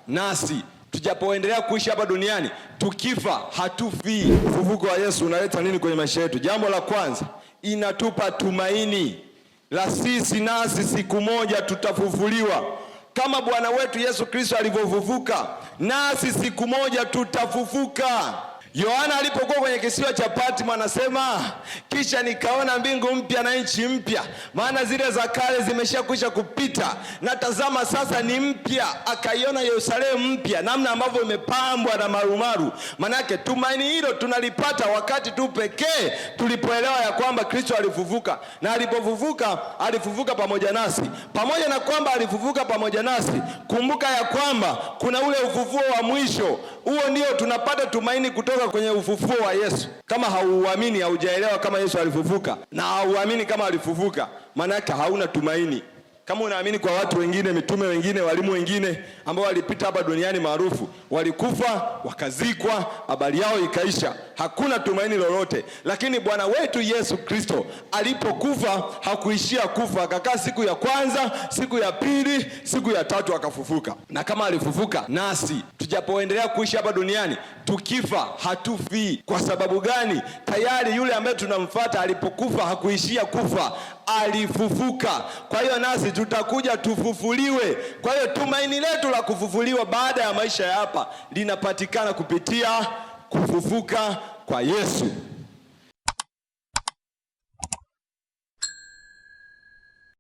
nasi tujapoendelea kuishi hapa duniani, tukifa hatufi. Ufufuko wa Yesu unaleta nini kwenye maisha yetu? Jambo la kwanza, inatupa tumaini la sisi nasi siku moja tutafufuliwa. Kama Bwana wetu Yesu Kristo alivyofufuka, nasi siku moja tutafufuka. Yohana alipokuwa kwenye kisiwa cha Patmo anasema, kisha nikaona mbingu mpya na nchi mpya, maana zile za kale zimeshakwisha kupita, na tazama sasa ni mpya. Akaiona Yerusalemu mpya, namna ambavyo imepambwa na marumaru. Manake tumaini hilo tunalipata wakati tu pekee tulipoelewa ya kwamba Kristo alifufuka, na alipofufuka alifufuka pamoja nasi. Pamoja na kwamba alifufuka pamoja nasi, kumbuka ya kwamba kuna ule ufufuo wa mwisho. Huo ndio tunapata tumaini kutoka kwenye ufufuo wa Yesu. Kama hauamini, haujaelewa kama Yesu alifufuka na hauamini kama alifufuka, maana yake hauna tumaini. Kama unaamini kwa watu wengine, mitume wengine, walimu wengine ambao walipita hapa duniani maarufu, walikufa wakazikwa, habari yao ikaisha, hakuna tumaini lolote. Lakini Bwana wetu Yesu Kristo alipokufa hakuishia kufa, akakaa siku ya kwanza, siku ya pili, siku ya tatu akafufuka. Na kama alifufuka, nasi tujapoendelea kuishi hapa duniani, tukifa hatufi. Kwa sababu gani? Tayari yule ambaye tunamfuata alipokufa hakuishia kufa, alifufuka. Kwa hiyo nasi tutakuja tufufuliwe. Kwa hiyo tumaini letu la kufufuliwa baada ya maisha ya hapa linapatikana kupitia kufufuka kwa Yesu.